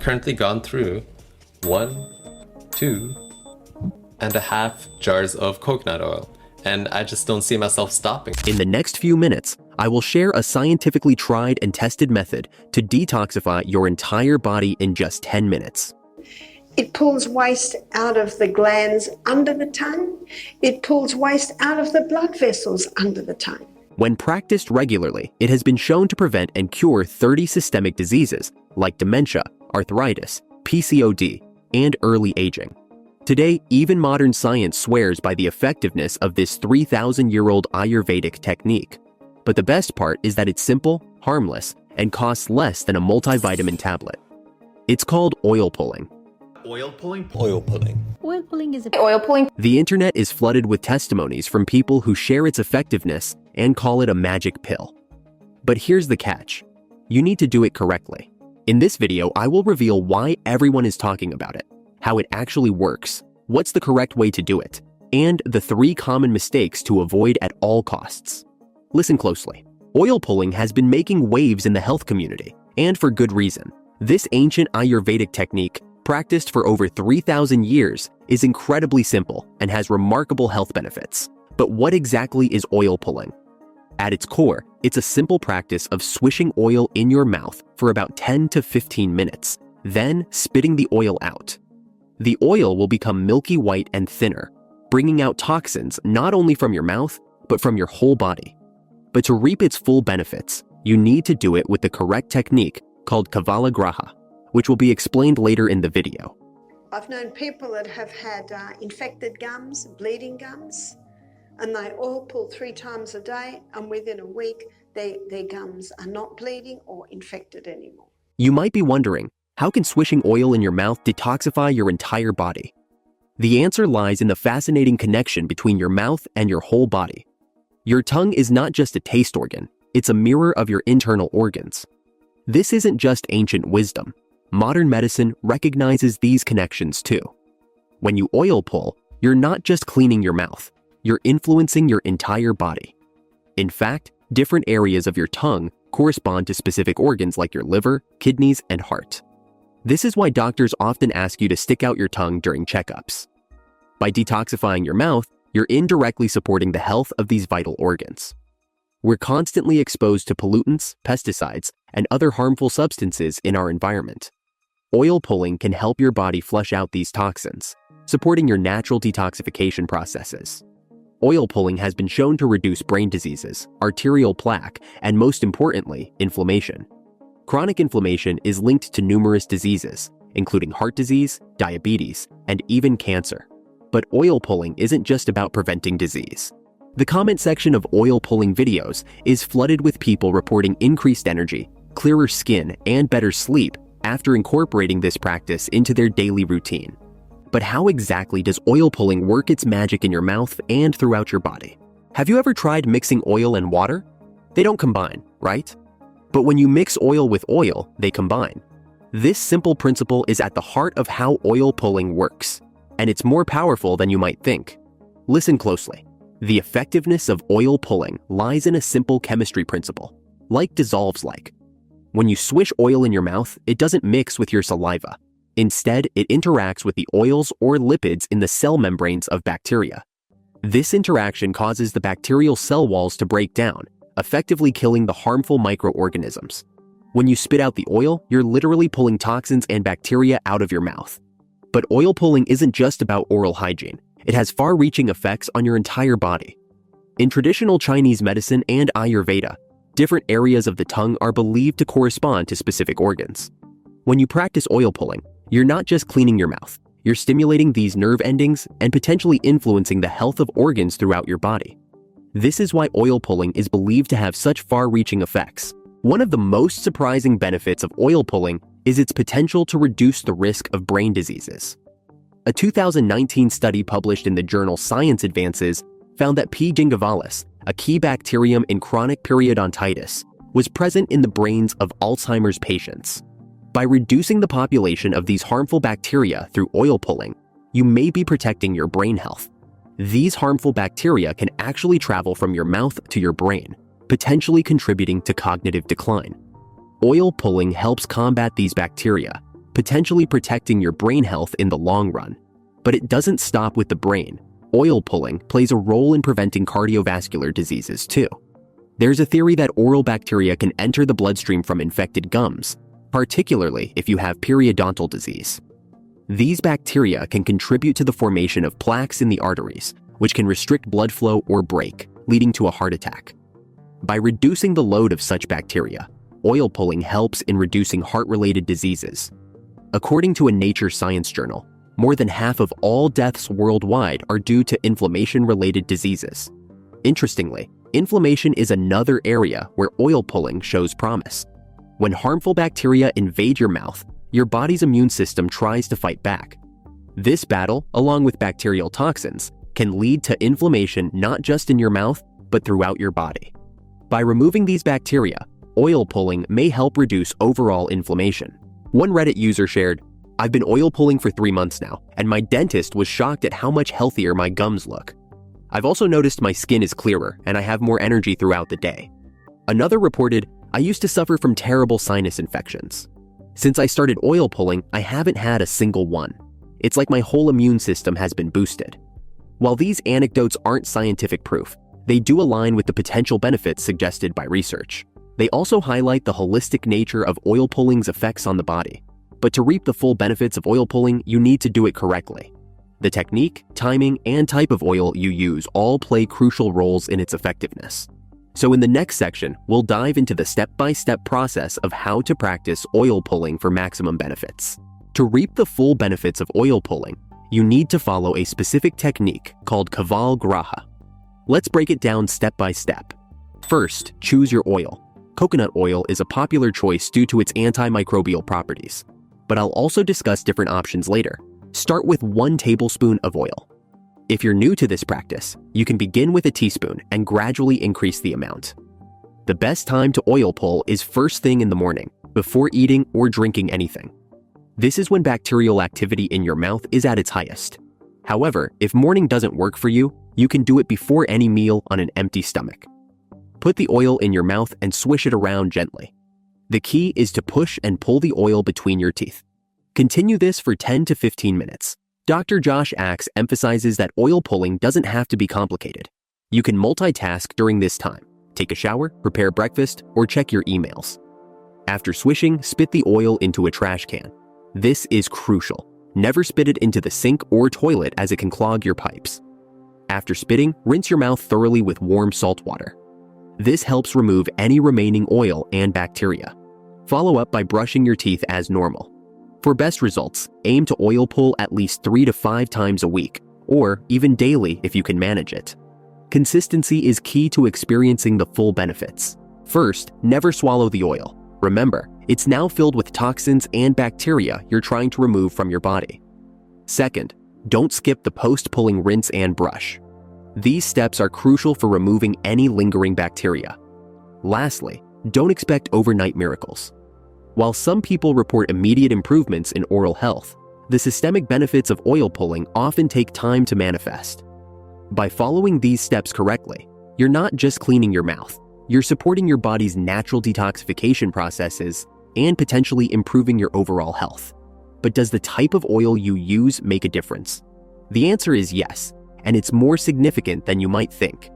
currently gone through 1.5 jars of coconut oil, and I just don't see myself stopping. In the next few minutes, I will share a scientifically tried and tested method to detoxify your entire body in just 10 minutes. It pulls waste out of the glands under the tongue. It pulls waste out of the blood vessels under the tongue. When practiced regularly, it has been shown to prevent and cure 30 systemic diseases like dementia, arthritis, PCOD, and early aging. Today, even modern science swears by the effectiveness of this 3,000-year-old Ayurvedic technique. But the best part is that it's simple, harmless, and costs less than a multivitamin tablet. It's called oil pulling. Oil pulling? Oil pulling. Oil pulling is oil pulling. The internet is flooded with testimonies from people who share its effectiveness and call it a magic pill. But here's the catch. You need to do it correctly. In this video, I will reveal why everyone is talking about it, how it actually works, what's the correct way to do it, and the 3 common mistakes to avoid at all costs. Listen closely. Oil pulling has been making waves in the health community, and for good reason. This ancient Ayurvedic technique, practiced for over 3,000 years, is incredibly simple and has remarkable health benefits. But what exactly is oil pulling? At its core, it's a simple practice of swishing oil in your mouth for about 10 to 15 minutes, then spitting the oil out. The oil will become milky white and thinner, bringing out toxins not only from your mouth, but from your whole body. But to reap its full benefits, you need to do it with the correct technique called Kavalagraha, which will be explained later in the video. I've known people that have had infected gums, bleeding gums, and they oil pull 3 times a day, and within a week, their gums are not bleeding or infected anymore. You might be wondering, how can swishing oil in your mouth detoxify your entire body? The answer lies in the fascinating connection between your mouth and your whole body. Your tongue is not just a taste organ, it's a mirror of your internal organs. This isn't just ancient wisdom. Modern medicine recognizes these connections too. When you oil pull, you're not just cleaning your mouth, you're influencing your entire body. In fact, different areas of your tongue correspond to specific organs like your liver, kidneys, and heart. This is why doctors often ask you to stick out your tongue during checkups. By detoxifying your mouth, you're indirectly supporting the health of these vital organs. We're constantly exposed to pollutants, pesticides, and other harmful substances in our environment. Oil pulling can help your body flush out these toxins, supporting your natural detoxification processes. Oil pulling has been shown to reduce brain diseases, arterial plaque, and most importantly, inflammation. Chronic inflammation is linked to numerous diseases, including heart disease, diabetes, and even cancer. But oil pulling isn't just about preventing disease. The comment section of oil pulling videos is flooded with people reporting increased energy, clearer skin, and better sleep after incorporating this practice into their daily routine. But how exactly does oil pulling work its magic in your mouth and throughout your body? Have you ever tried mixing oil and water? They don't combine, right? But when you mix oil with oil, they combine. This simple principle is at the heart of how oil pulling works, and it's more powerful than you might think. Listen closely. The effectiveness of oil pulling lies in a simple chemistry principle, like dissolves like. When you swish oil in your mouth, it doesn't mix with your saliva. Instead, it interacts with the oils or lipids in the cell membranes of bacteria. This interaction causes the bacterial cell walls to break down, effectively killing the harmful microorganisms. When you spit out the oil, you're literally pulling toxins and bacteria out of your mouth. But oil pulling isn't just about oral hygiene. It has far-reaching effects on your entire body. In traditional Chinese medicine and Ayurveda, different areas of the tongue are believed to correspond to specific organs. When you practice oil pulling, you're not just cleaning your mouth, you're stimulating these nerve endings and potentially influencing the health of organs throughout your body. This is why oil pulling is believed to have such far-reaching effects. One of the most surprising benefits of oil pulling is its potential to reduce the risk of brain diseases. A 2019 study published in the journal Science Advances found that P. gingivalis, a key bacterium in chronic periodontitis, was present in the brains of Alzheimer's patients. By reducing the population of these harmful bacteria through oil pulling, you may be protecting your brain health. These harmful bacteria can actually travel from your mouth to your brain, potentially contributing to cognitive decline. Oil pulling helps combat these bacteria, potentially protecting your brain health in the long run. But it doesn't stop with the brain. Oil pulling plays a role in preventing cardiovascular diseases too. There's a theory that oral bacteria can enter the bloodstream from infected gums, particularly if you have periodontal disease. These bacteria can contribute to the formation of plaques in the arteries, which can restrict blood flow or break, leading to a heart attack. By reducing the load of such bacteria, oil pulling helps in reducing heart-related diseases. According to a Nature Science journal, more than half of all deaths worldwide are due to inflammation-related diseases. Interestingly, inflammation is another area where oil pulling shows promise. When harmful bacteria invade your mouth, your body's immune system tries to fight back. This battle, along with bacterial toxins, can lead to inflammation not just in your mouth, but throughout your body. By removing these bacteria, oil pulling may help reduce overall inflammation. One Reddit user shared, "I've been oil pulling for 3 months now, and my dentist was shocked at how much healthier my gums look. I've also noticed my skin is clearer and I have more energy throughout the day." Another reported, "I used to suffer from terrible sinus infections. Since I started oil pulling, I haven't had a single one. It's like my whole immune system has been boosted." While these anecdotes aren't scientific proof, they do align with the potential benefits suggested by research. They also highlight the holistic nature of oil pulling's effects on the body. But to reap the full benefits of oil pulling, you need to do it correctly. The technique, timing, and type of oil you use all play crucial roles in its effectiveness. So in the next section, we'll dive into the step-by-step process of how to practice oil pulling for maximum benefits. To reap the full benefits of oil pulling, you need to follow a specific technique called Kaval Graha. Let's break it down step by step. First, choose your oil. Coconut oil is a popular choice due to its antimicrobial properties, but I'll also discuss different options later. Start with 1 tablespoon of oil. If you're new to this practice, you can begin with a teaspoon and gradually increase the amount. The best time to oil pull is first thing in the morning, before eating or drinking anything. This is when bacterial activity in your mouth is at its highest. However, if morning doesn't work for you, you can do it before any meal on an empty stomach. Put the oil in your mouth and swish it around gently. The key is to push and pull the oil between your teeth. Continue this for 10 to 15 minutes. Dr. Josh Axe emphasizes that oil pulling doesn't have to be complicated. You can multitask during this time. Take a shower, prepare breakfast, or check your emails. After swishing, spit the oil into a trash can. This is crucial. Never spit it into the sink or toilet as it can clog your pipes. After spitting, rinse your mouth thoroughly with warm salt water. This helps remove any remaining oil and bacteria. Follow up by brushing your teeth as normal. For best results, aim to oil pull at least 3 to 5 times a week, or even daily if you can manage it. Consistency is key to experiencing the full benefits. First, never swallow the oil. Remember, it's now filled with toxins and bacteria you're trying to remove from your body. Second, don't skip the post-pulling rinse and brush. These steps are crucial for removing any lingering bacteria. Lastly, don't expect overnight miracles. While some people report immediate improvements in oral health, the systemic benefits of oil pulling often take time to manifest. By following these steps correctly, you're not just cleaning your mouth, you're supporting your body's natural detoxification processes and potentially improving your overall health. But does the type of oil you use make a difference? The answer is yes, and it's more significant than you might think.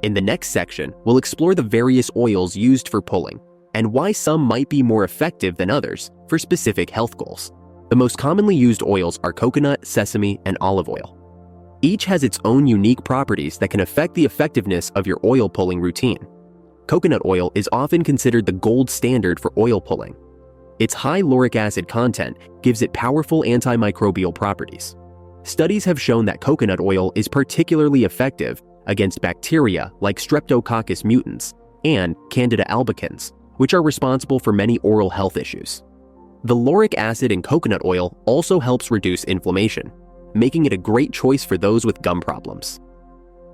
In the next section, we'll explore the various oils used for pulling and why some might be more effective than others for specific health goals. The most commonly used oils are coconut, sesame, and olive oil. Each has its own unique properties that can affect the effectiveness of your oil pulling routine. Coconut oil is often considered the gold standard for oil pulling. Its high lauric acid content gives it powerful antimicrobial properties. Studies have shown that coconut oil is particularly effective against bacteria like Streptococcus mutans and Candida albicans, which are responsible for many oral health issues. The lauric acid in coconut oil also helps reduce inflammation, making it a great choice for those with gum problems.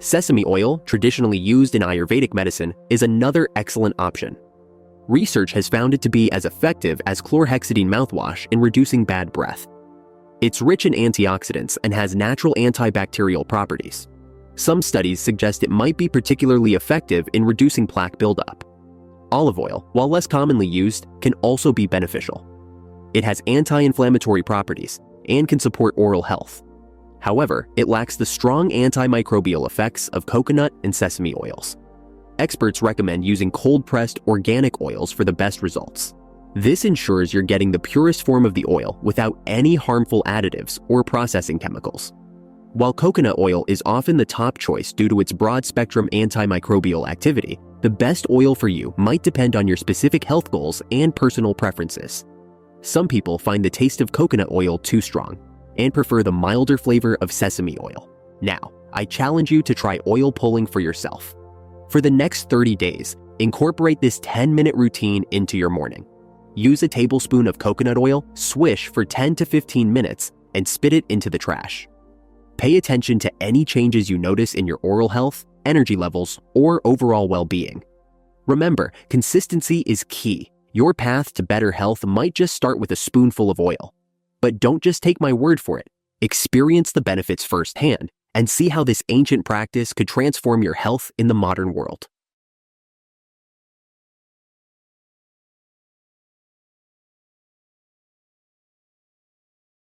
Sesame oil, traditionally used in Ayurvedic medicine, is another excellent option. Research has found it to be as effective as chlorhexidine mouthwash in reducing bad breath. It's rich in antioxidants and has natural antibacterial properties. Some studies suggest it might be particularly effective in reducing plaque buildup. Olive oil, while less commonly used, can also be beneficial. It has anti-inflammatory properties and can support oral health. However, it lacks the strong antimicrobial effects of coconut and sesame oils. Experts recommend using cold-pressed organic oils for the best results. This ensures you're getting the purest form of the oil without any harmful additives or processing chemicals. While coconut oil is often the top choice due to its broad-spectrum antimicrobial activity, the best oil for you might depend on your specific health goals and personal preferences. Some people find the taste of coconut oil too strong and prefer the milder flavor of sesame oil. Now, I challenge you to try oil pulling for yourself. For the next 30 days, incorporate this 10-minute routine into your morning. Use a tablespoon of coconut oil, swish for 10 to 15 minutes, and spit it into the trash. Pay attention to any changes you notice in your oral health, energy levels, or overall well-being. Remember, consistency is key. Your path to better health might just start with a spoonful of oil. But don't just take my word for it. Experience the benefits firsthand and see how this ancient practice could transform your health in the modern world.